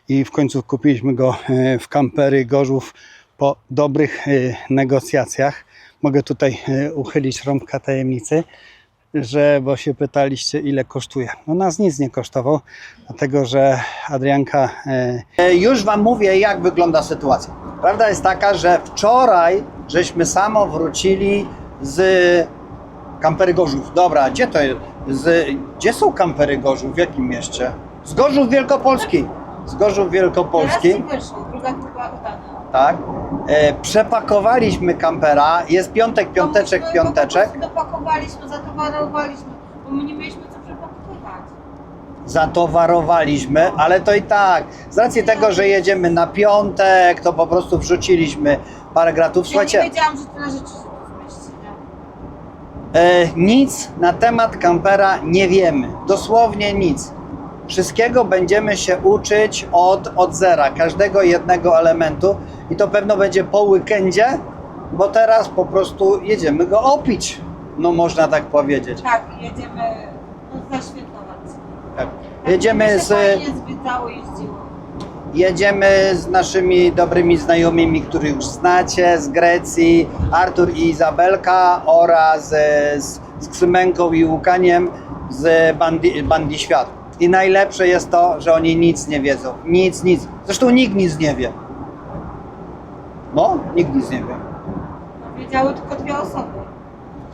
i w końcu kupiliśmy go w Campery Gorzów po dobrych negocjacjach. Mogę tutaj uchylić rąbka tajemnicy, bo się pytaliście, ile kosztuje. No nas nic nie kosztował, dlatego że Adrianka... Już Wam mówię, jak wygląda sytuacja. Prawda jest taka, że wczoraj żeśmy samo wrócili z Campery Gorzów. Dobra, gdzie to jest? Gdzie są Campery Gorzów? W jakim mieście? Z Gorzów Wielkopolski. Z Gorzów Wielkopolski. Teraz druga chyba oddana. Tak. Przepakowaliśmy kampera. Jest piąteczek. Po prostu dopakowaliśmy, zatowarowaliśmy, bo my nie mieliśmy co przepakowywać. Zatowarowaliśmy, ale to i tak. Z racji tego, że jedziemy na piątek, to po prostu wrzuciliśmy parę gratów. Słuchajcie. Ja nie wiedziałam, że tyle rzeczy się tu zmieści, nie? Nic na temat kampera nie wiemy. Dosłownie nic. Wszystkiego będziemy się uczyć od zera, każdego jednego elementu i to pewno będzie po weekendzie, bo teraz po prostu jedziemy go opić, no można tak powiedzieć. Tak, jedziemy zaświetlować. Tak. Jedziemy Jedziemy z naszymi dobrymi znajomymi, których już znacie, z Grecji, Artur i Izabelka oraz z Ksymenką i Łukaniem z Bandy Świat. I najlepsze jest to, że oni nic nie wiedzą. Nic. Zresztą nikt nic nie wie. No, nikt nic nie wie. No, wiedziały tylko 2 osoby.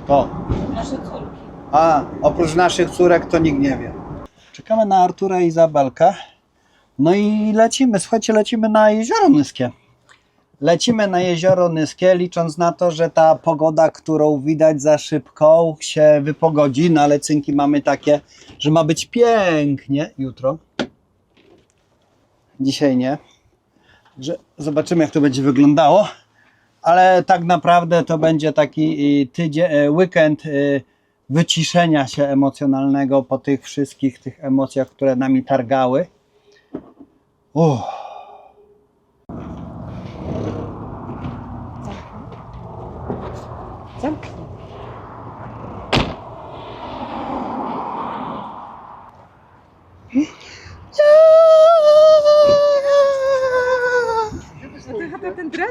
To. Nasze córki. A, oprócz naszych córek to nikt nie wie. Czekamy na Artura i Izabelkę. No i lecimy, słuchajcie, lecimy na Jezioro Nyskie. Lecimy na Jezioro Nyskie, licząc na to, że ta pogoda, którą widać za szybką, się wypogodzi. No ale cynki mamy takie, że ma być pięknie jutro. Dzisiaj nie. Że zobaczymy, jak to będzie wyglądało. Ale tak naprawdę to będzie taki weekend wyciszenia się emocjonalnego po tych wszystkich tych emocjach, które nami targały. Zamknij. Ten dres?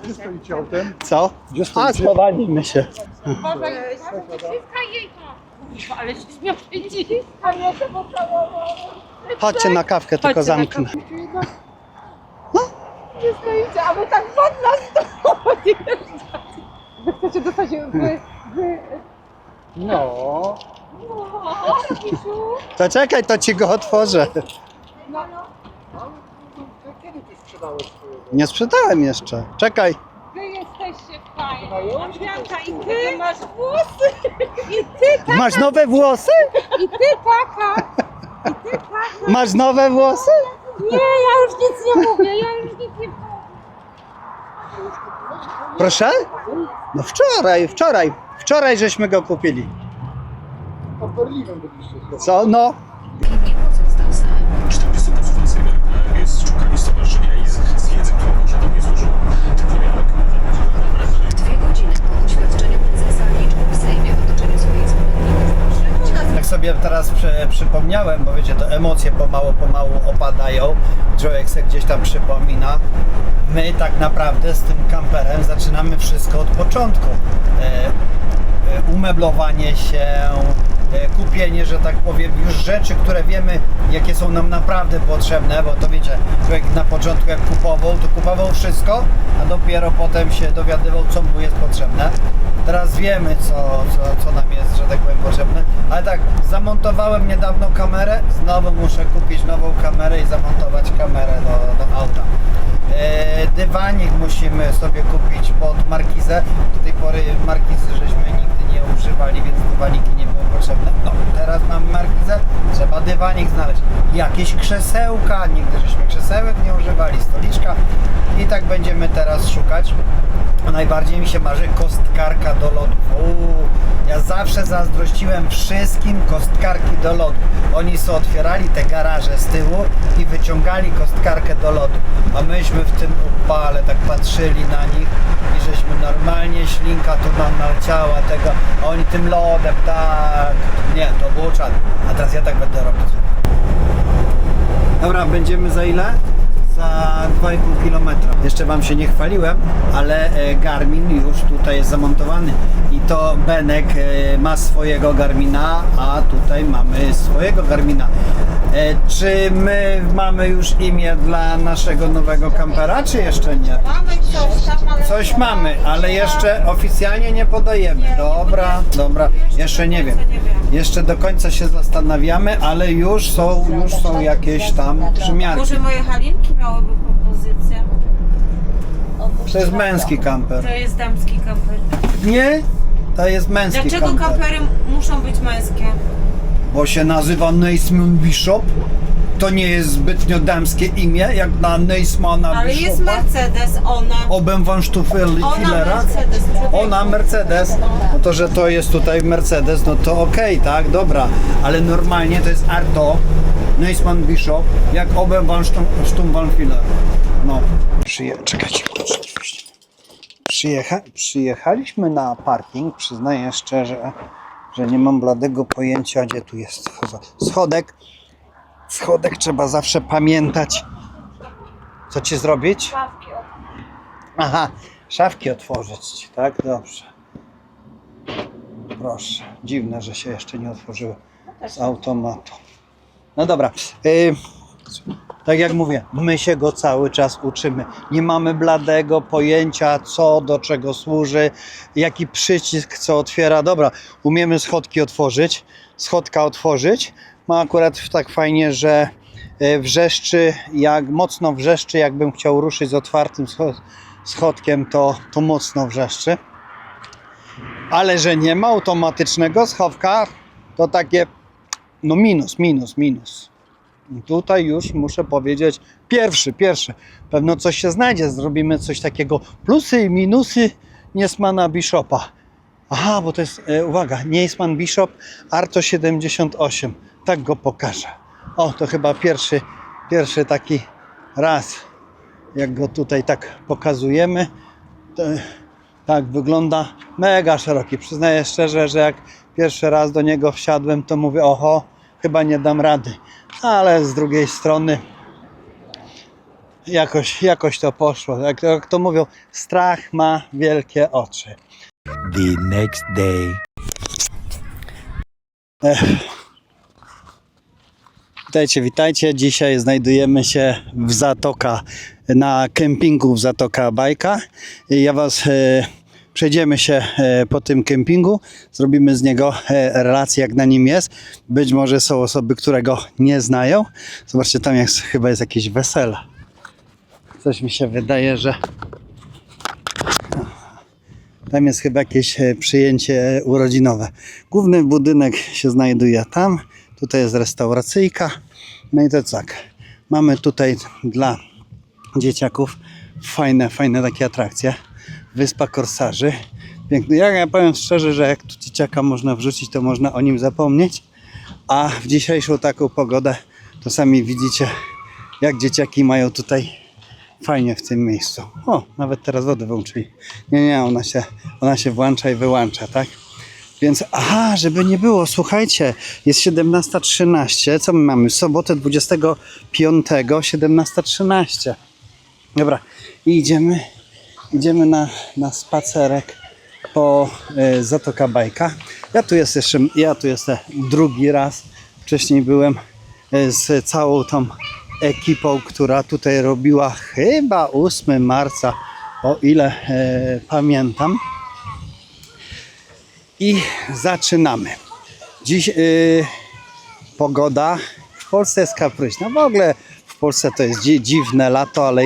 Gdzie stoicie autem? Co? Gdzie A, stoicie? schowaliśmy się. Ale się śmiał a ja się pocałował. Chodźcie na kawkę, tylko zamknę. Nie stoicie, a wy tak pod nas stoi. Wy chcecie dostać No. To czekaj, to ci go otworzę. Kiedy ty sprzedałeś swojego? Nie sprzedałem jeszcze. Czekaj. Wy jesteście fajni. Adrianka, i ty masz włosy. I ty taka. Masz nowe włosy? I ty taka. I ty taka. Masz nowe włosy? Nie, ja już nic nie mówię. Ja już nic nie powiem. Proszę? No wczoraj żeśmy go kupili. Pod Berlinem byliście. Co? No. Czy ten występ konsultacyjny jest z członkami stowarzyszenia i z wiedzy, którą posiadam, nie służył ten pomiarek? 2 godziny po oświadczeniu prezesa liczby w Sejmie w otoczeniu swoich zwolenników. Jak sobie teraz przypomniałem, bo wiecie, to emocje pomału opadają, człowiek sobie gdzieś tam przypomina. My tak naprawdę z tym kamperem zaczynamy wszystko od początku. Umeblowanie się, kupienie, że tak powiem, już rzeczy, które wiemy, jakie są nam naprawdę potrzebne, bo to wiecie, człowiek na początku jak kupował wszystko, a dopiero potem się dowiadywał, co mu jest potrzebne. Teraz wiemy, co nam jest, że tak powiem, potrzebne, ale tak, zamontowałem niedawno kamerę, znowu muszę kupić nową kamerę i zamontować kamerę do auta. Dywanik musimy sobie kupić pod markizę. Do tej pory markizy żeśmy nigdy nie używali, więc dywaniki nie były potrzebne. No, teraz mamy markizę, trzeba dywanik znaleźć. Jakieś krzesełka, nigdy żeśmy krzesełek nie używali, stoliczka. I tak będziemy teraz szukać. A najbardziej mi się marzy kostkarka do lodu. Ja zawsze zazdrościłem wszystkim kostkarki do lodu. Oni sobie otwierali te garaże z tyłu i wyciągali kostkarkę do lodu. A myśmy w tym upale tak patrzyli na nich i żeśmy normalnie, ślinka tu nam naleciała tego, a oni tym lodem, tak. Nie, to było czad. A teraz ja tak będę robić. Dobra, będziemy za ile? Za 2,5 km. Jeszcze wam się nie chwaliłem, ale Garmin już tutaj jest zamontowany i to Benek ma swojego Garmina, a tutaj mamy swojego Garmina. Czy my mamy już imię dla naszego nowego kampera, czy jeszcze nie? Mamy coś tam, ale... Coś mamy, ale jeszcze oficjalnie nie podajemy. Dobra, dobra, jeszcze nie wiem. Jeszcze do końca się zastanawiamy, ale już są jakieś tam przymiarki. Może moje Halinki miałyby propozycję? To jest męski kamper. To jest damski kamper. Nie? To jest męski Dlaczego kamper. kampery muszą być męskie? Bo się nazywa Neisman Bishop. To nie jest zbytnio damskie imię, jak na Neismana Ale Bishopa. jest Mercedes, ona. Oben van Stuffelera. Mercedes. Ona Mercedes. No to, że to jest tutaj Mercedes, no to okej, tak, dobra. Ale normalnie to jest Arto, Neisman Bishop, jak Oben van Stumwalfiller. No. Czekajcie. Przyjechaliśmy na parking, przyznaję szczerze, że nie mam bladego pojęcia, gdzie tu jest schodek. Schodek trzeba zawsze pamiętać. Co ci zrobić? Aha, szafki otworzyć, tak? Dobrze. Proszę. Dziwne, że się jeszcze nie otworzyły z automatu. No dobra. Tak jak mówię, my się go cały czas uczymy. Nie mamy bladego pojęcia, co do czego służy, jaki przycisk co otwiera. Dobra, umiemy schodki otworzyć, schodka otworzyć. Ma akurat tak fajnie, że wrzeszczy, jak mocno wrzeszczy, jakbym chciał ruszyć z otwartym schodkiem, to mocno wrzeszczy. Ale że nie ma automatycznego schowka, to takie no minus. I tutaj już muszę powiedzieć, pierwszy, pewno coś się znajdzie, zrobimy coś takiego, plusy i minusy Neismana Bishopa. Aha, bo to jest, uwaga, Neisman Bishop Arto 78, tak go pokażę. O, to chyba pierwszy taki raz, jak go tutaj tak pokazujemy. To, tak wygląda, mega szeroki. Przyznaję szczerze, że jak pierwszy raz do niego wsiadłem, to mówię, oho, chyba nie dam rady. Ale z drugiej strony jakoś to poszło. Jak to mówią, strach ma wielkie oczy. The next day. Witajcie. Dzisiaj znajdujemy się w Zatoka, na kempingu w Zatoka Bajka. Ja was przejdziemy się po tym kempingu, zrobimy z niego relację, jak na nim jest. Być może są osoby, które go nie znają. Zobaczcie, tam chyba jest jakieś wesele. Coś mi się wydaje, że tam jest chyba jakieś przyjęcie urodzinowe. Główny budynek się znajduje tam. Tutaj jest restauracyjka. No i to tak. Mamy tutaj dla dzieciaków fajne takie atrakcje. Wyspa Korsarzy. Piękny. Ja powiem szczerze, że jak tu dzieciaka można wrzucić, to można o nim zapomnieć. A w dzisiejszą taką pogodę to sami widzicie, jak dzieciaki mają tutaj fajnie w tym miejscu. O, nawet teraz wodę wyłączyli. Nie, ona się włącza i wyłącza, tak? Więc, aha, żeby nie było, słuchajcie, jest 17:13. Co my mamy? Sobotę 25, 17:13. Dobra, i idziemy na spacerek po Zatoka Bajka. Ja tu jestem drugi raz. Wcześniej byłem z całą tą ekipą, która tutaj robiła chyba 8 marca, o ile pamiętam. I zaczynamy. Dziś pogoda w Polsce jest kapryśna. W ogóle w Polsce to jest dziwne lato, ale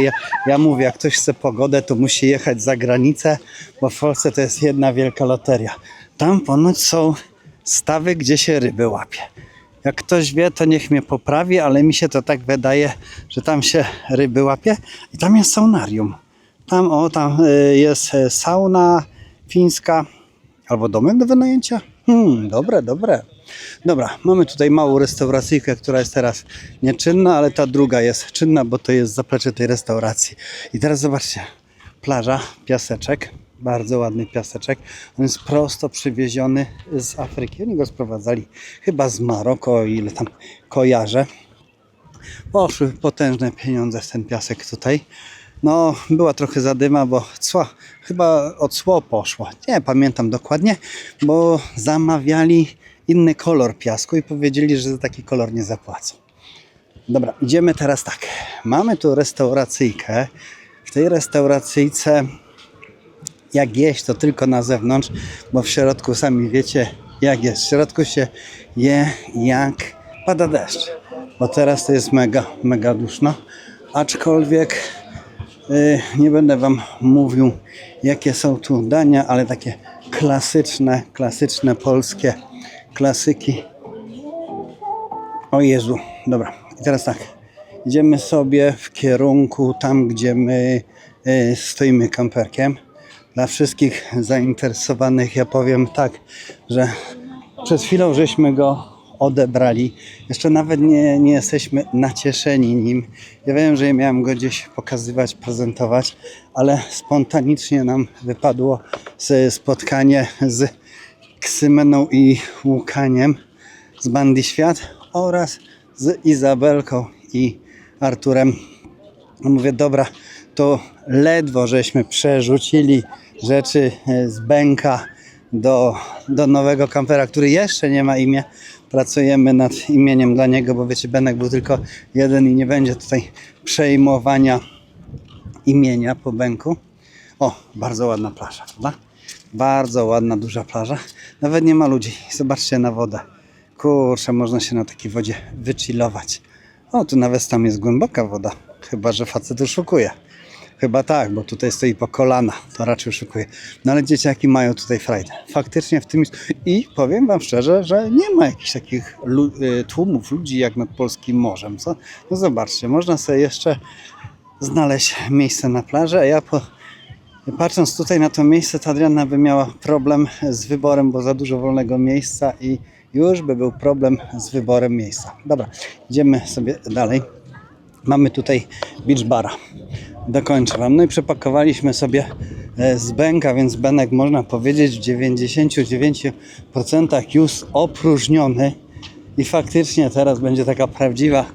ja mówię, jak ktoś chce pogodę, to musi jechać za granicę, bo w Polsce to jest jedna wielka loteria. Tam ponoć są stawy, gdzie się ryby łapie. Jak ktoś wie, to niech mnie poprawi, ale mi się to tak wydaje, że tam się ryby łapie i tam jest saunarium. Tam jest sauna fińska albo domek do wynajęcia. Dobre. Dobra, mamy tutaj małą restauracyjkę, która jest teraz nieczynna, ale ta druga jest czynna, bo to jest zaplecze tej restauracji. I teraz zobaczcie, plaża, piaseczek, bardzo ładny piaseczek. On jest prosto przywieziony z Afryki. Oni go sprowadzali chyba z Maroko, o ile tam kojarzę. Poszły potężne pieniądze w ten piasek tutaj. No, była trochę zadyma, bo chyba o cło poszło. Nie pamiętam dokładnie, bo zamawiali inny kolor piasku i powiedzieli, że za taki kolor nie zapłacą. Dobra, idziemy teraz tak. Mamy tu restauracyjkę. W tej restauracyjce jak jeść, to tylko na zewnątrz, bo w środku sami wiecie jak jest. W środku się je jak pada deszcz, bo teraz to jest mega duszno. Aczkolwiek nie będę wam mówił jakie są tu dania, ale takie klasyczne polskie klasyki. O Jezu, dobra. I teraz tak, idziemy sobie w kierunku tam, gdzie my stoimy kamperkiem. Dla wszystkich zainteresowanych ja powiem tak, że przed chwilą żeśmy go odebrali. Jeszcze nawet nie jesteśmy nacieszeni nim. Ja wiem, że miałem go gdzieś pokazywać, prezentować, ale spontanicznie nam wypadło spotkanie z Ksymeną i Łukaniem z Bandy Świat oraz z Izabelką i Arturem. Mówię, dobra, to ledwo żeśmy przerzucili rzeczy z Benka do nowego kampera, który jeszcze nie ma imienia. Pracujemy nad imieniem dla niego, bo wiecie, Benek był tylko jeden i nie będzie tutaj przejmowania imienia po Benku. O, bardzo ładna plaża, prawda? Bardzo ładna, duża plaża. Nawet nie ma ludzi. Zobaczcie na wodę. Kurczę, można się na takiej wodzie wychillować. O, tu nawet tam jest głęboka woda. Chyba że facet oszukuje. Chyba tak, bo tutaj stoi po kolana. To raczej oszukuje. No ale dzieciaki mają tutaj frajdę. Faktycznie w tym jest... I powiem wam szczerze, że nie ma jakichś takich tłumów ludzi jak nad polskim morzem. Co? No zobaczcie, można sobie jeszcze znaleźć miejsce na plaży, a ja patrząc tutaj na to miejsce, to Adrianna by miała problem z wyborem, bo za dużo wolnego miejsca i już by był problem z wyborem miejsca. Dobra, idziemy sobie dalej. Mamy tutaj beach bara. Dokończę wam. No i przepakowaliśmy sobie z Benka, więc Benek można powiedzieć w 99% już opróżniony i faktycznie teraz będzie taka prawdziwa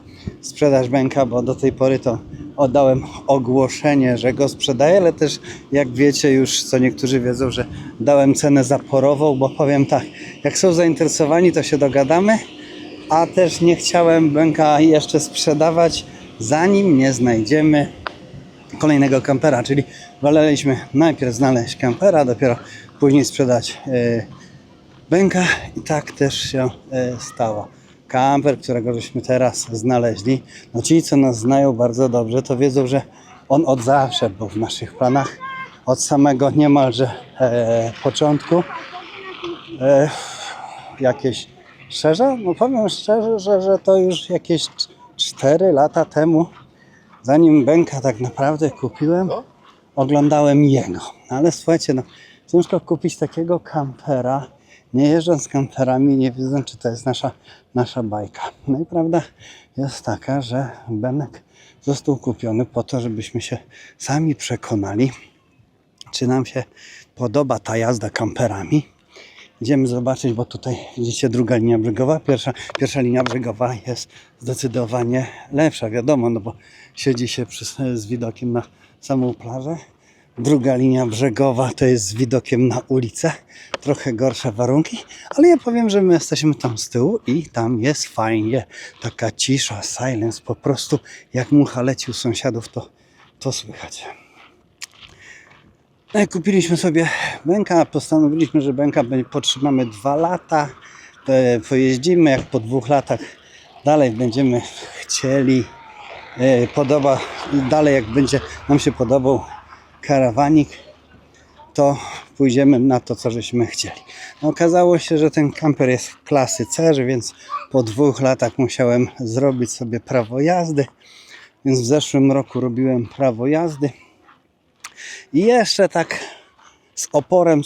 sprzedaż Benka, bo do tej pory to oddałem ogłoszenie, że go sprzedaję, ale też jak wiecie już, co niektórzy wiedzą, że dałem cenę zaporową, bo powiem tak, jak są zainteresowani, to się dogadamy, a też nie chciałem Benka jeszcze sprzedawać, zanim nie znajdziemy kolejnego kampera, czyli woleliśmy najpierw znaleźć kampera, dopiero później sprzedać Benka i tak też się stało. Kamper, którego żeśmy teraz znaleźli, no ci, co nas znają bardzo dobrze, to wiedzą, że on od zawsze był w naszych planach, od samego niemalże początku. Jakieś szczerze? No powiem szczerze, że to już jakieś 4 lata temu, zanim Benka tak naprawdę kupiłem, oglądałem jego. Ale słuchajcie, no ciężko kupić takiego kampera, nie jeżdżąc kamperami, nie wiedząc, czy to jest nasza bajka. No i prawda jest taka, że Benek został kupiony po to, żebyśmy się sami przekonali, czy nam się podoba ta jazda kamperami. Idziemy zobaczyć, bo tutaj widzicie druga linia brzegowa. Pierwsza linia brzegowa jest zdecydowanie lepsza, wiadomo, no bo siedzi się z widokiem na samą plażę. Druga linia brzegowa to jest z widokiem na ulicę. Trochę gorsze warunki, ale ja powiem, że my jesteśmy tam z tyłu i tam jest fajnie. Taka cisza, silence, po prostu jak mucha leci u sąsiadów, to słychać. No i kupiliśmy sobie Benka, postanowiliśmy, że Benka potrzymamy 2 lata, pojeździmy, jak po 2 latach dalej będziemy chcieli, dalej jak będzie nam się podobał karawanik, to pójdziemy na to, co żeśmy chcieli. No, okazało się, że ten kamper jest w klasy C, więc po 2 latach musiałem zrobić sobie prawo jazdy, więc w zeszłym roku robiłem prawo jazdy i jeszcze tak z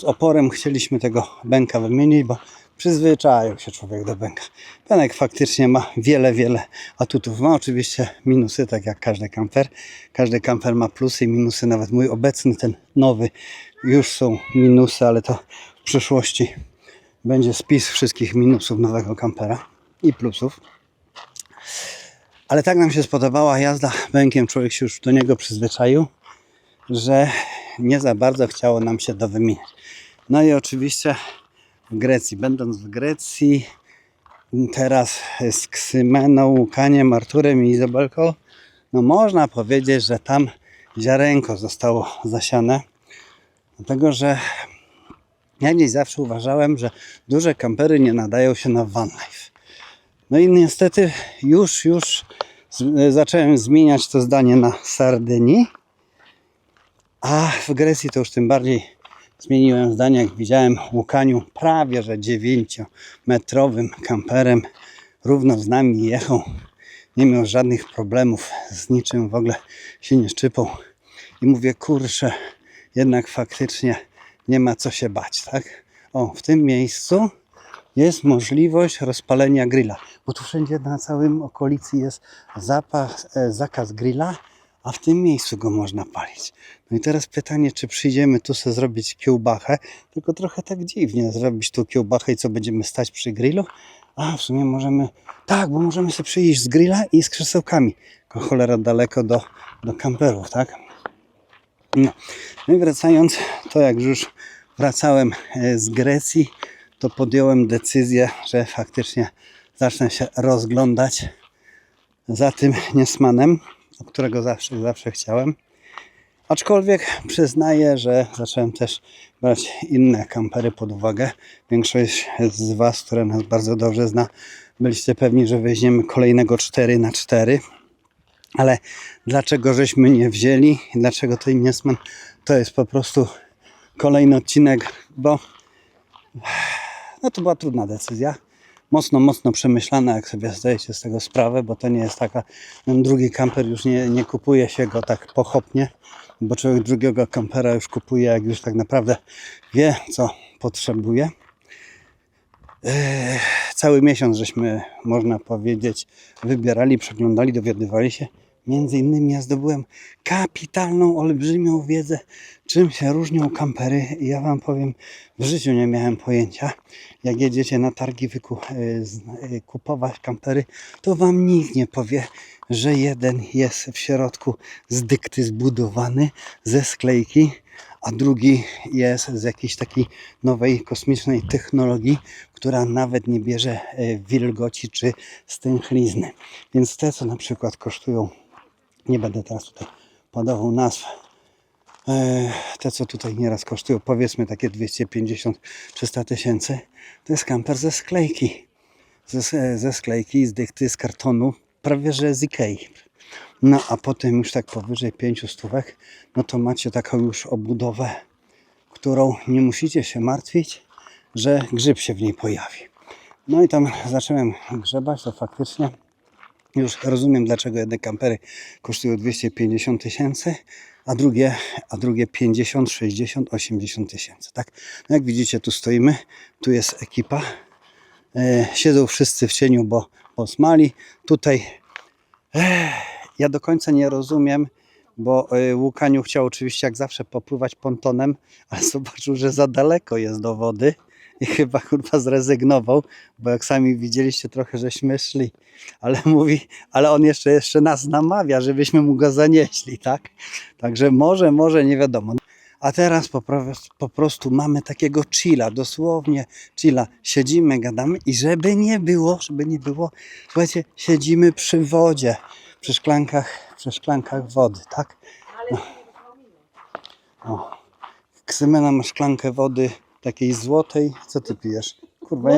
oporem chcieliśmy tego Benka wymienić, bo przyzwyczaił się człowiek do Benka. Benek faktycznie ma wiele atutów. Ma oczywiście minusy, tak jak każdy kamper. Każdy kamper ma plusy i minusy. Nawet mój obecny, ten nowy, już są minusy, ale to w przyszłości będzie spis wszystkich minusów nowego kampera i plusów. Ale tak nam się spodobała jazda bękiem, człowiek się już do niego przyzwyczaił, że nie za bardzo chciało nam się dowymieniać. No i oczywiście w Grecji, będąc w Grecji, teraz z Ksymeną, Łukaniem, Arturem i Izabelką, no można powiedzieć, że tam ziarenko zostało zasiane, dlatego że ja gdzieś zawsze uważałem, że duże kampery nie nadają się na van life. No i niestety już zacząłem zmieniać to zdanie na Sardynii, a w Grecji to już tym bardziej zmieniłem zdanie, jak widziałem w Łukaniu prawie że 9-metrowym kamperem równo z nami jechał. Nie miał żadnych problemów z niczym, w ogóle się nie szczypał. I mówię, kurczę, jednak faktycznie nie ma co się bać, tak? O, w tym miejscu jest możliwość rozpalenia grilla, bo tu wszędzie na całym okolicy jest zakaz grilla, a w tym miejscu go można palić. No i teraz pytanie, czy przyjdziemy tu sobie zrobić kiełbachę, tylko trochę tak dziwnie zrobić tu kiełbachę i co, będziemy stać przy grillu? A w sumie możemy, tak, bo możemy sobie przyjść z grilla i z krzesełkami, tylko cholera daleko do kamperów, tak? No i wracając, to jak już wracałem z Grecji, to podjąłem decyzję, że faktycznie zacznę się rozglądać za tym Niesmanem, o którego zawsze chciałem. Aczkolwiek przyznaję, że zacząłem też brać inne kampery pod uwagę. Większość z Was, które nas bardzo dobrze zna, byliście pewni, że weźmiemy kolejnego 4x4. Ale dlaczego żeśmy nie wzięli? Dlaczego to Niesman? To jest po prostu kolejny odcinek, bo no to była trudna decyzja. Mocno przemyślana, jak sobie zdajecie z tego sprawę, bo to nie jest taka, ten drugi kamper już nie kupuje się go tak pochopnie, bo człowiek drugiego kampera już kupuje, jak już tak naprawdę wie, co potrzebuje. Cały miesiąc żeśmy, można powiedzieć, wybierali, przeglądali, dowiadywali się. Między innymi ja zdobyłem kapitalną, olbrzymią wiedzę, czym się różnią kampery. I ja Wam powiem, w życiu nie miałem pojęcia. Jak jedziecie na targi kupować kampery, to Wam nikt nie powie, że jeden jest w środku z dykty zbudowany, ze sklejki, a drugi jest z jakiejś takiej nowej kosmicznej technologii, która nawet nie bierze wilgoci czy stęchlizny. Więc te, co na przykład kosztują, nie będę teraz tutaj podawał nazw, te, co tutaj nieraz kosztują, powiedzmy takie 250-300 tysięcy, to jest kamper ze sklejki. Ze sklejki, z dykty, z kartonu, prawie że z Ikei. No a potem już tak powyżej 500, no to macie taką już obudowę, którą nie musicie się martwić, że grzyb się w niej pojawi. No i tam zacząłem grzebać, to faktycznie już rozumiem, dlaczego jedne kampery kosztują 250 tysięcy, a drugie 50, 60, 80 tysięcy. Tak? No jak widzicie, tu stoimy, tu jest ekipa. Siedzą wszyscy w cieniu, bo smali. Tutaj ja do końca nie rozumiem, bo Łukaniu chciał oczywiście jak zawsze popływać pontonem, ale zobaczył, że za daleko jest do wody i chyba zrezygnował, bo jak sami widzieliście, trochę żeśmy szli, ale mówi, ale on jeszcze nas namawia, żebyśmy mu go zanieśli, tak? Także może, nie wiadomo. A teraz po prostu mamy takiego chilla, dosłownie chilla. Siedzimy, gadamy i żeby nie było, słuchajcie, siedzimy przy wodzie, przy szklankach wody, tak? No. O. Ksymena ma szklankę wody takiej złotej. Co ty pijesz? Kurwa,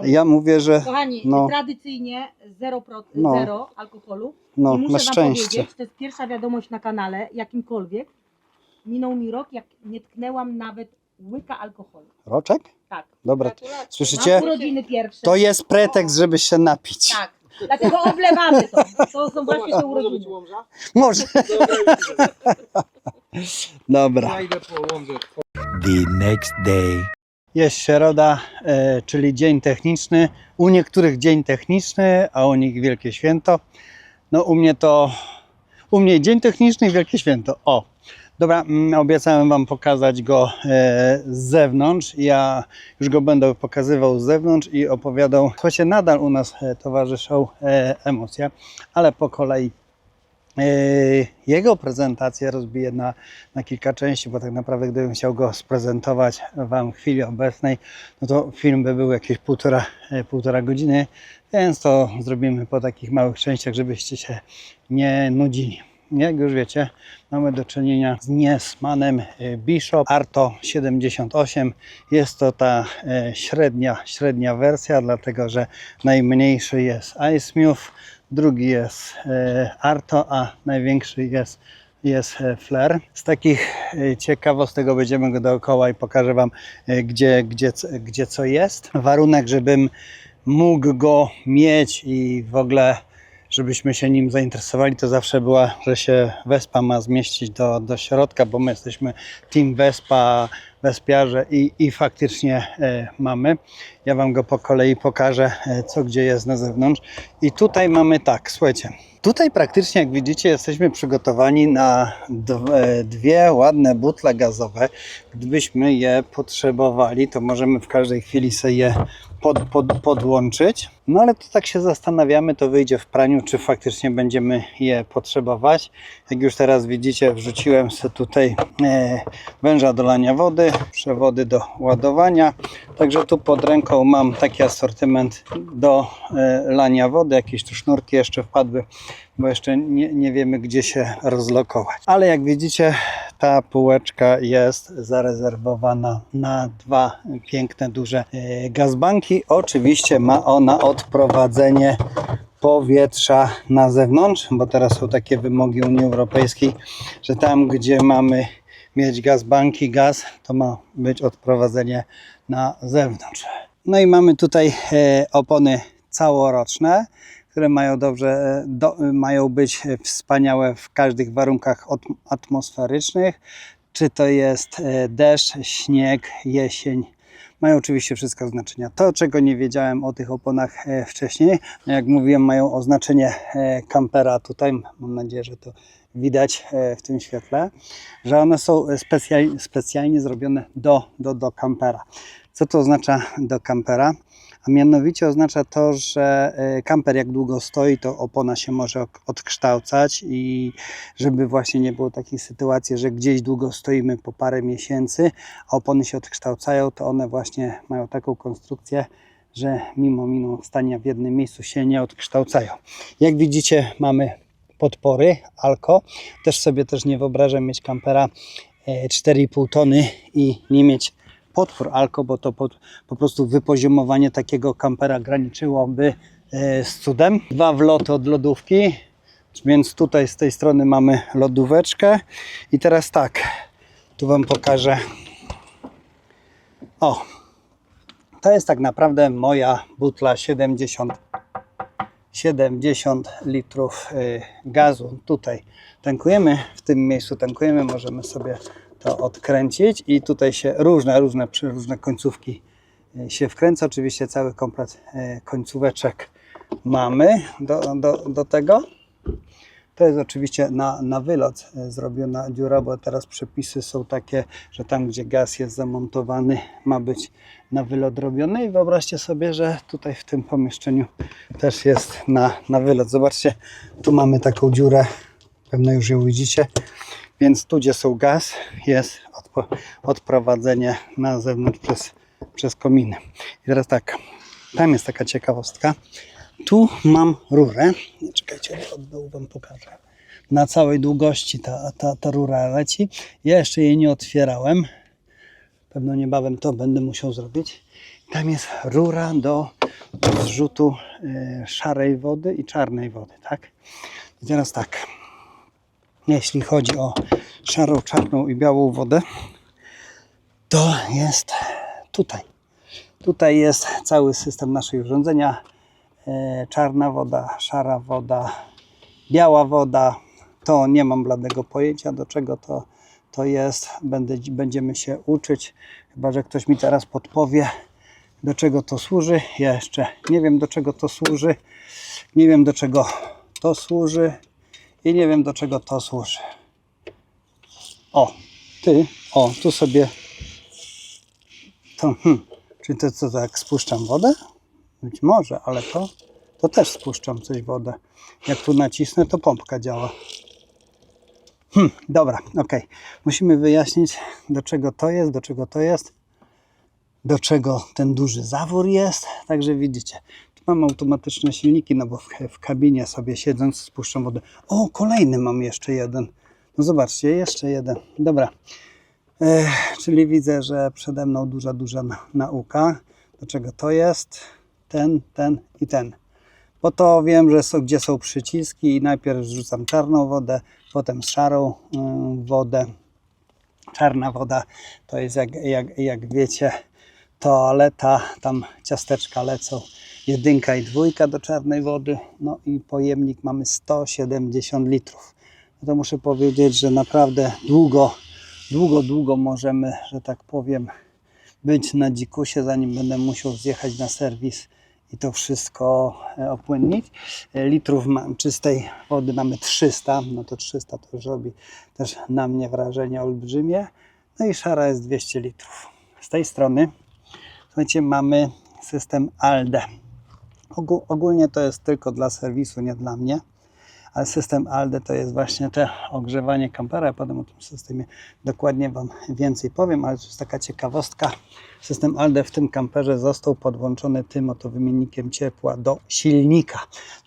ja mówię, że Kochani, no, tradycyjnie 0%, No. zero alkoholu. no I muszę masz wam szczęście. powiedzieć, to jest pierwsza wiadomość na kanale, jakimkolwiek. Minął mi rok, jak nie tknęłam nawet łyka alkoholu. Roczek? Tak. Dobra, Mam słyszycie? urodziny pierwsze. To jest pretekst, żeby się napić. Tak. Dlatego oblewamy to. To są właśnie te urodziny. Może. Dobra. The next day. Jest środa, czyli dzień techniczny. U niektórych dzień techniczny, a u nich wielkie święto. No u mnie dzień techniczny i wielkie święto. O, Dobra, obiecałem Wam pokazać go z zewnątrz. Ja już go będę pokazywał z zewnątrz i opowiadał. Słuchajcie, nadal u nas towarzyszą emocje, ale po kolei. Jego prezentację rozbiję na kilka części, bo tak naprawdę gdybym chciał go sprezentować Wam w chwili obecnej, no to film by był jakieś półtora godziny, więc to zrobimy po takich małych częściach, żebyście się nie nudzili. Jak już wiecie, mamy do czynienia z Niesmanem Bishop Arto 78. Jest to ta średnia wersja, dlatego że najmniejszy jest iSmooth, drugi jest Arto, a największy jest Flair. Z takich ciekawostek będziemy go dookoła i pokażę Wam, gdzie co jest. Warunek, żebym mógł go mieć i w ogóle żebyśmy się nim zainteresowali, to zawsze była, że się Vespa ma zmieścić do środka, bo my jesteśmy Team Vespa, Vespiarze i faktycznie mamy. Ja Wam go po kolei pokażę, co gdzie jest na zewnątrz. I tutaj mamy tak, słuchajcie, tutaj praktycznie jak widzicie jesteśmy przygotowani na dwie ładne butle gazowe. Gdybyśmy je potrzebowali, to możemy w każdej chwili sobie je podłączyć. No ale to tak się zastanawiamy, to wyjdzie w praniu, czy faktycznie będziemy je potrzebować. Jak już teraz widzicie, wrzuciłem sobie tutaj węża do lania wody, przewody do ładowania. Także tu pod ręką mam taki asortyment do lania wody. Jakieś tu sznurki jeszcze wpadły, bo jeszcze nie wiemy, gdzie się rozlokować. Ale jak widzicie, ta półeczka jest zarezerwowana na dwa piękne, duże gazbanki. Oczywiście ma ona odprowadzenie powietrza na zewnątrz, bo teraz są takie wymogi Unii Europejskiej, że tam, gdzie mamy mieć gazbanki, gaz, to ma być odprowadzenie na zewnątrz. No i mamy tutaj opony całoroczne, które mają być wspaniałe w każdych warunkach atmosferycznych, czy to jest deszcz, śnieg, jesień. Mają oczywiście wszystko znaczenia. To, czego nie wiedziałem o tych oponach wcześniej, jak mówiłem, mają oznaczenie kampera tutaj. Mam nadzieję, że to widać w tym świetle, że one są specjalnie zrobione do kampera. Co to oznacza do kampera? A mianowicie oznacza to, że kamper jak długo stoi, to opona się może odkształcać i żeby właśnie nie było takiej sytuacji, że gdzieś długo stoimy po parę miesięcy, a opony się odkształcają, to one właśnie mają taką konstrukcję, że mimo stania w jednym miejscu się nie odkształcają. Jak widzicie, mamy podpory Alco. Też nie wyobrażam mieć kampera 4,5 tony i nie mieć podpór Alco, bo to po prostu wypoziomowanie takiego kampera graniczyłoby z cudem. Dwa wloty od lodówki, więc tutaj z tej strony mamy lodóweczkę i teraz tak, tu Wam pokażę. O, to jest tak naprawdę moja butla 70 litrów gazu. Tutaj tankujemy, w tym miejscu tankujemy, możemy sobie to odkręcić i tutaj się różne końcówki się wkręca. Oczywiście cały komplet końcóweczek mamy do tego. To jest oczywiście na wylot zrobiona dziura, bo teraz przepisy są takie, że tam, gdzie gaz jest zamontowany, ma być na wylot robiony. I wyobraźcie sobie, że tutaj w tym pomieszczeniu też jest na wylot. Zobaczcie, tu mamy taką dziurę, pewno już ją widzicie. Więc tu, gdzie są gaz, jest odprowadzenie na zewnątrz przez kominy. I teraz tak, tam jest taka ciekawostka. Tu mam rurę. Czekajcie, od dołu Wam pokażę. Na całej długości ta rura leci. Ja jeszcze jej nie otwierałem. Pewno niebawem to będę musiał zrobić. Tam jest rura do zrzutu szarej wody i czarnej wody, tak? I teraz tak. Jeśli chodzi o szarą, czarną i białą wodę, to jest tutaj. Tutaj jest cały system naszego urządzenia. Czarna woda, szara woda, biała woda. To nie mam bladego pojęcia, do czego to jest. Będziemy się uczyć, chyba że ktoś mi teraz podpowie, do czego to służy. Ja jeszcze nie wiem, do czego to służy. Nie wiem, do czego to służy. I nie wiem, do czego to służy. tu sobie to, czyli to co, tak spuszczam wodę? Być może, ale to też spuszczam coś wodę. Jak tu nacisnę, to pompka działa. Dobra, ok. Musimy wyjaśnić, do czego to jest, do czego ten duży zawór jest. Także widzicie, tu mam automatyczne silniki, no bo w kabinie sobie siedząc spuszczam wodę. O, kolejny mam jeszcze jeden. No zobaczcie, jeszcze jeden. Dobra. Czyli widzę, że przede mną duża nauka. Do czego to jest? Ten i ten. Bo to wiem, że gdzie są przyciski i najpierw wrzucam czarną wodę, potem szarą wodę. Czarna woda to jest jak wiecie toaleta, tam ciasteczka lecą, 1 i 2 do czarnej wody, no i pojemnik mamy 170 litrów. No to muszę powiedzieć, że naprawdę długo możemy, że tak powiem, być na dzikusie, zanim będę musiał zjechać na serwis i to wszystko opłynnić. Litrów czystej wody mamy 300, no to 300 to już robi też na mnie wrażenie olbrzymie. No i szara jest 200 litrów. Z tej strony, słuchajcie, mamy system ALDE. Ogólnie to jest tylko dla serwisu, nie dla mnie. Ale system ALDE to jest właśnie to ogrzewanie kampera. Ja potem o tym systemie dokładnie Wam więcej powiem, ale to jest taka ciekawostka. System ALDE w tym kamperze został podłączony tym oto wymiennikiem ciepła do silnika.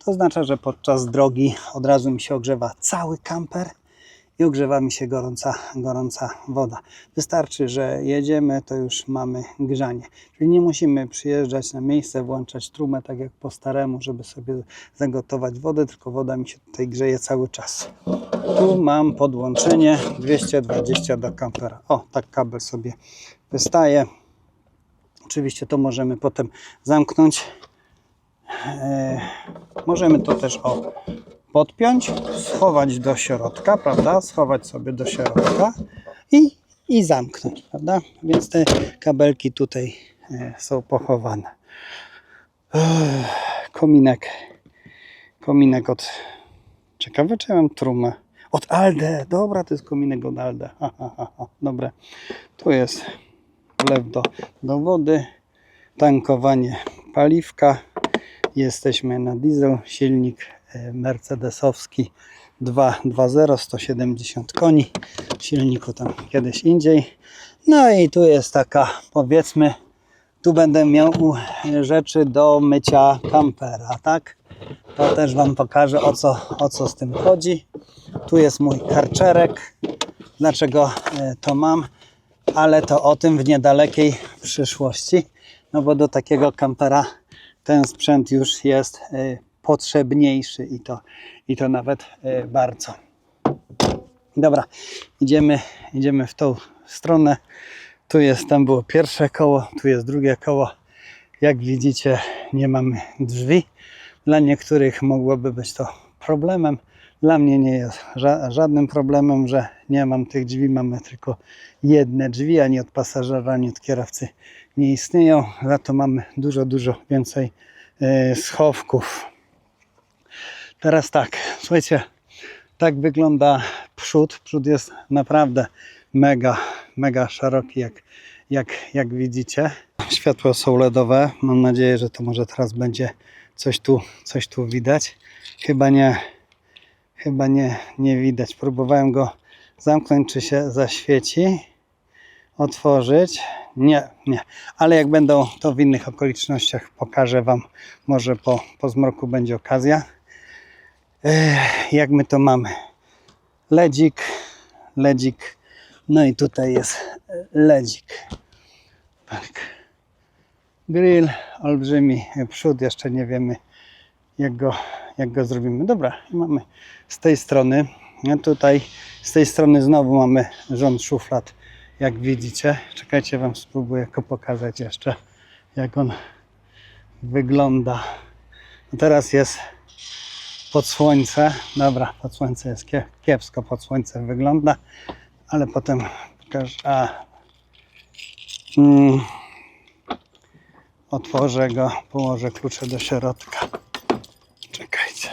To oznacza, że podczas drogi od razu mi się ogrzewa cały kamper i ogrzewa mi się gorąca woda. Wystarczy, że jedziemy, to już mamy grzanie. Czyli nie musimy przyjeżdżać na miejsce, włączać trumę tak jak po staremu, żeby sobie zagotować wodę, tylko woda mi się tutaj grzeje cały czas. Tu mam podłączenie 220 do kampera. O, tak kabel sobie wystaje. Oczywiście to możemy potem zamknąć. Możemy to też podpiąć, schować do środka, prawda? Schować sobie do środka i zamknąć, prawda? Więc te kabelki tutaj są pochowane. Kominek od... Ciekawe, czy ja mam trumę. Od ALDE. Dobra, to jest kominek od ALDE. Dobra. Tu jest wlew do wody. Tankowanie paliwka. Jesteśmy na diesel. Silnik mercedesowski 2.0, 170 koni. W silniku tam kiedyś indziej. No i tu jest taka, powiedzmy, tu będę miał rzeczy do mycia kampera, tak? To też Wam pokażę, o co z tym chodzi. Tu jest mój karczerek. Dlaczego to mam? Ale to o tym w niedalekiej przyszłości. No bo do takiego kampera ten sprzęt już jest potrzebniejszy i to nawet bardzo. Dobra, idziemy w tą stronę. Tam było pierwsze koło, tu jest drugie koło. Jak widzicie, nie mamy drzwi. Dla niektórych mogłoby być to problemem. Dla mnie nie jest żadnym problemem, że nie mam tych drzwi. Mamy tylko jedne drzwi, ani od pasażera, ani od kierowcy nie istnieją. Za to mamy dużo więcej schowków. Teraz tak, słuchajcie, tak wygląda przód. Przód jest naprawdę mega szeroki, jak widzicie. Światła są LEDowe. Mam nadzieję, że to może teraz będzie coś tu widać. Chyba nie widać. Próbowałem go zamknąć, czy się zaświeci. Otworzyć. Nie. Ale jak będą to w innych okolicznościach, pokażę Wam. Może po zmroku będzie okazja. Jak my to mamy? Ledzik. No i tutaj jest ledzik. Tak. Grill, olbrzymi przód. Jeszcze nie wiemy, jak go zrobimy. Dobra, mamy z tej strony. A tutaj z tej strony znowu mamy rząd szuflad. Jak widzicie. Czekajcie, Wam spróbuję go pokazać jeszcze, jak on wygląda. No teraz jest pod słońce. Dobra, pod słońce jest kiepsko, pod słońce wygląda, ale potem pokażę. Otworzę go, położę klucze do środka. Czekajcie.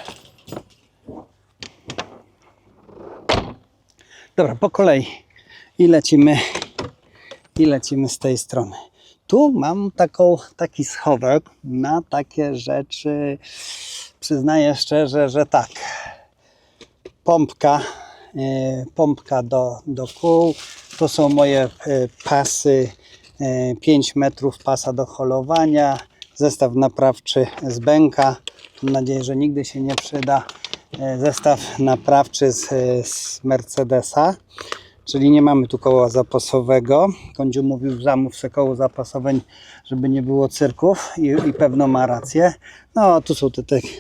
Dobra, po kolei. I lecimy z tej strony. Tu mam taki schowek na takie rzeczy. Przyznaję szczerze, że tak. Pompka do kół. To są moje pasy. 5 metrów pasa do holowania. Zestaw naprawczy z Benka. Mam nadzieję, że nigdy się nie przyda. Zestaw naprawczy z Mercedesa. Czyli nie mamy tu koła zapasowego. Kądziu mówił, zamów sobie koło zapasowe, żeby nie było cyrków i pewno ma rację. No tu są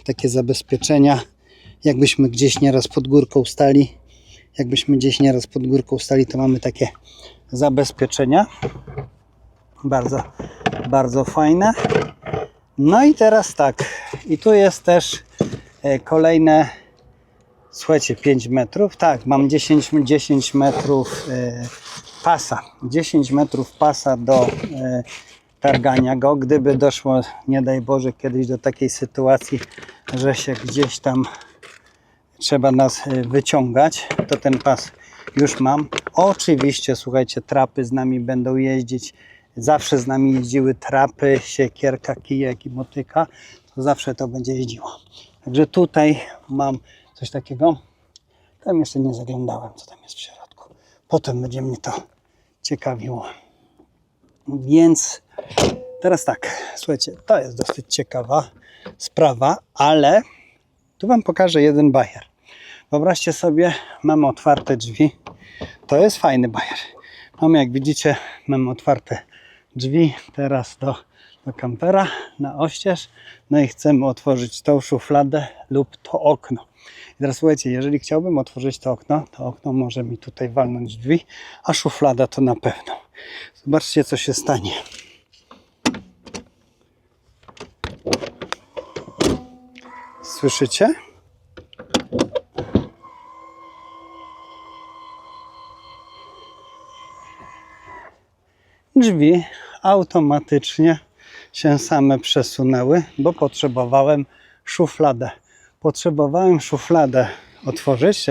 takie zabezpieczenia. Jakbyśmy gdzieś nieraz pod górką stali, to mamy takie zabezpieczenia. Bardzo, bardzo fajne. No i teraz tak. I tu jest też kolejne, słuchajcie, 5 metrów. Tak, mam 10 metrów pasa. 10 metrów pasa do targania go. Gdyby doszło, nie daj Boże, kiedyś do takiej sytuacji, że się gdzieś tam trzeba nas wyciągać, to ten pas już mam. Oczywiście, słuchajcie, trapy z nami będą jeździć. Zawsze z nami jeździły trapy, siekierka, kijek i motyka. To zawsze to będzie jeździło. Także tutaj mam coś takiego. Tam jeszcze nie zaglądałem, co tam jest w środku. Potem będzie mnie to ciekawiło. Więc teraz tak, słuchajcie, to jest dosyć ciekawa sprawa, ale tu wam pokażę jeden bajer. Wyobraźcie sobie, mamy otwarte drzwi. To jest fajny bajer. Mamy, jak widzicie, mamy otwarte drzwi teraz do kampera na oścież. No i chcemy otworzyć tą szufladę lub to okno. I teraz słuchajcie, jeżeli chciałbym otworzyć to okno może mi tutaj walnąć drzwi, a szuflada to na pewno. Zobaczcie, co się stanie. Słyszycie? Drzwi automatycznie się same przesunęły, bo potrzebowałem szufladę. Potrzebowałem szufladę otworzyć.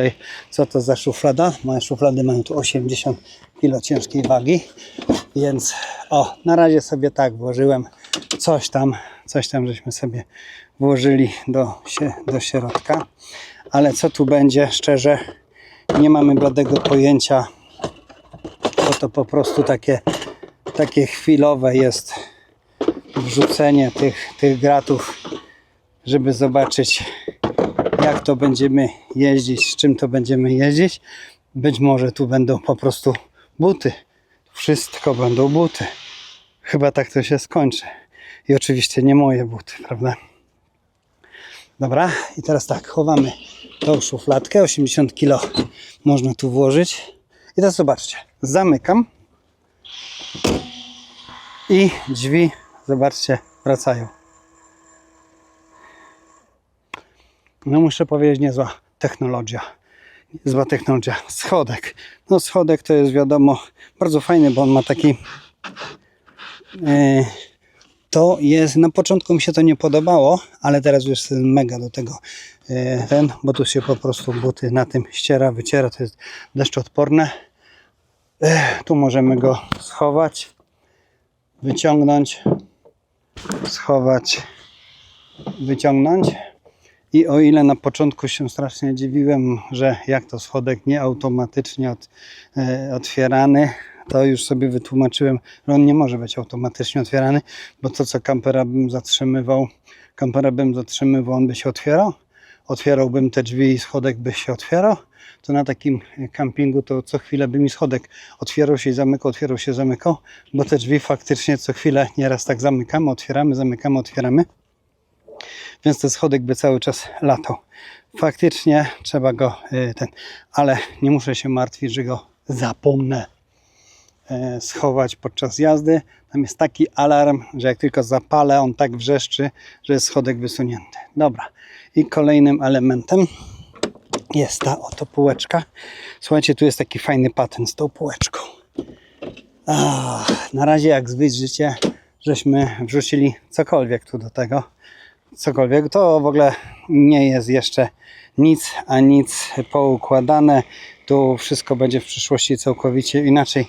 Co to za szuflada? Moje szuflady mają tu 80 kg ciężkiej wagi, więc na razie sobie tak włożyłem coś tam żeśmy sobie włożyli do środka, ale co tu będzie, szczerze nie mamy bladego pojęcia, bo to po prostu takie chwilowe jest wrzucenie tych gratów, żeby zobaczyć, jak to będziemy jeździć, z czym to będziemy jeździć. Być może tu będą po prostu buty. Wszystko będą buty. Chyba tak to się skończy. I oczywiście nie moje buty, prawda? Dobra, i teraz tak, chowamy tą szufladkę. 80 kg można tu włożyć. I teraz zobaczcie, zamykam. I drzwi, zobaczcie, wracają. No muszę powiedzieć, niezła technologia. Schodek. No schodek to jest, wiadomo, bardzo fajny, bo on ma taki... to jest, na początku mi się to nie podobało, ale teraz już jest mega do tego bo tu się po prostu buty na tym ściera, wyciera, to jest deszczoodporne. Tu możemy go schować, wyciągnąć, schować, wyciągnąć. I o ile na początku się strasznie dziwiłem, że jak to schodek nie automatycznie otwierany, to już sobie wytłumaczyłem, że on nie może być automatycznie otwierany, bo to co kampera bym zatrzymywał, on by się otwierał, otwierałbym te drzwi i schodek by się otwierał, to na takim kampingu to co chwilę by mi schodek otwierał się i zamykał, bo te drzwi faktycznie co chwilę nieraz tak zamykamy, otwieramy. Więc ten schodek by cały czas latał. Faktycznie trzeba go ale nie muszę się martwić, że go zapomnę schować podczas jazdy. Tam jest taki alarm, że jak tylko zapalę, on tak wrzeszczy, że jest schodek wysunięty. Dobra. I kolejnym elementem jest ta oto półeczka. Słuchajcie, tu jest taki fajny patent z tą półeczką. Na razie jak wyjrzycie, żeśmy wrzucili cokolwiek tu do tego, cokolwiek. To w ogóle nie jest jeszcze nic, a nic poukładane. Tu wszystko będzie w przyszłości całkowicie inaczej.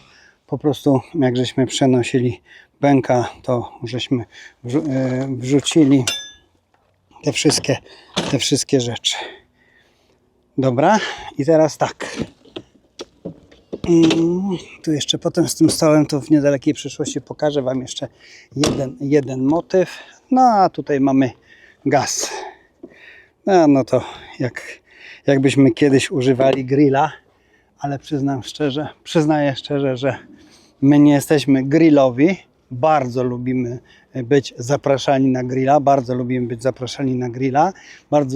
Po prostu jak żeśmy przenosili bęka, to żeśmy wrzucili te wszystkie rzeczy. Dobra, i teraz tak. Tu jeszcze potem z tym stołem to w niedalekiej przyszłości pokażę Wam jeszcze jeden motyw. No a tutaj mamy gaz. No to jakbyśmy kiedyś używali grilla, ale przyznaję szczerze, że my nie jesteśmy grillowi. Bardzo lubimy być zapraszani na grilla, bardzo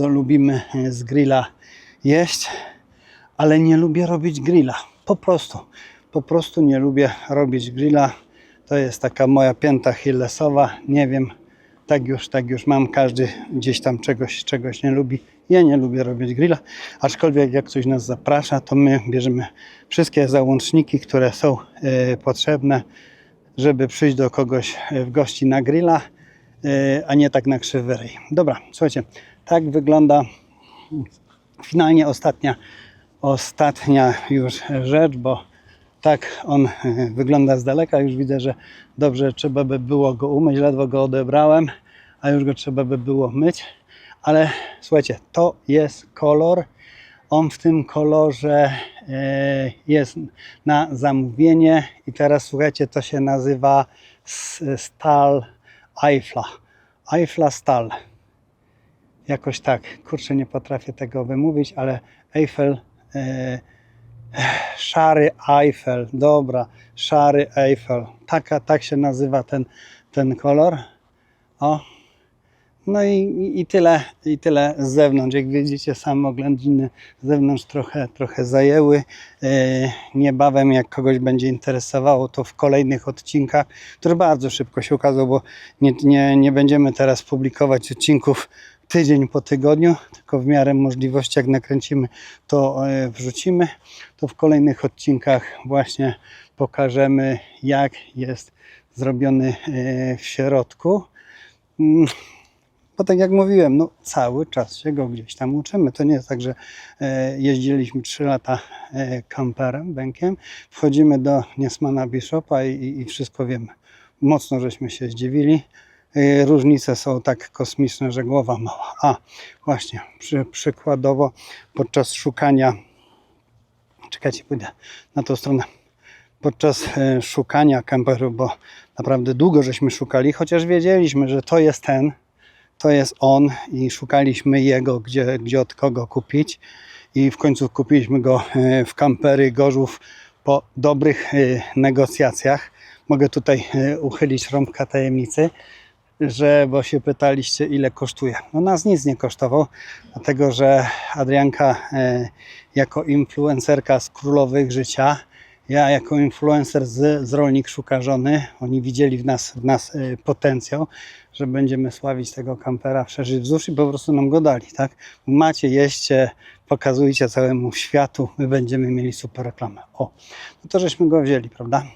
lubimy z grilla jeść, ale nie lubię robić grilla. Po prostu nie lubię robić grilla. To jest taka moja pięta achillesowa. Nie wiem, tak już mam. Każdy gdzieś tam czegoś nie lubi. Ja nie lubię robić grilla, aczkolwiek jak ktoś nas zaprasza, to my bierzemy wszystkie załączniki, które są potrzebne, żeby przyjść do kogoś w gości na grilla, a nie tak na krzywy ryj. Dobra, słuchajcie, tak wygląda finalnie ostatnia już rzecz, bo tak on wygląda z daleka. Już widzę, że dobrze trzeba by było go umyć, ledwo go odebrałem, a już go trzeba by było myć. Ale słuchajcie, to jest kolor. On w tym kolorze jest na zamówienie i teraz słuchajcie, to się nazywa Stal Eiffla Stal. Jakoś tak, kurczę, nie potrafię tego wymówić, ale Eiffel, szary Eiffel, dobra, szary Eiffel. Tak się nazywa ten kolor. O. No i tyle z zewnątrz. Jak widzicie, same oględziny z zewnątrz trochę zajęły. Niebawem, jak kogoś będzie interesowało, to w kolejnych odcinkach, który bardzo szybko się ukazał, bo nie będziemy teraz publikować odcinków tydzień po tygodniu, tylko w miarę możliwości, jak nakręcimy, to wrzucimy. To w kolejnych odcinkach właśnie pokażemy, jak jest zrobiony w środku. Bo tak jak mówiłem, no cały czas się go gdzieś tam uczymy. To nie jest tak, że jeździliśmy 3 lata kamperem, bękiem, wchodzimy do Niesmana Bishopa i wszystko wiemy. Mocno żeśmy się zdziwili. Różnice są tak kosmiczne, że głowa mała. A właśnie, przykładowo podczas szukania, czekajcie, pójdę na tą stronę, podczas szukania kamperu, bo naprawdę długo żeśmy szukali, chociaż wiedzieliśmy, że to jest to jest on i szukaliśmy jego, gdzie od kogo kupić i w końcu kupiliśmy go w Kampery Gorzów po dobrych negocjacjach. Mogę tutaj uchylić rąbka tajemnicy, bo się pytaliście, ile kosztuje. No nas nic nie kosztował, dlatego że Adrianka jako influencerka z królowych życia, ja jako influencer z rolnik szuka żony, oni widzieli w nas potencjał, że będziemy sławić tego kampera wszerzy wzdłuż i po prostu nam go dali, tak? Macie, jeźdźcie, pokazujcie całemu światu, my będziemy mieli super reklamę. O, no to żeśmy go wzięli, prawda?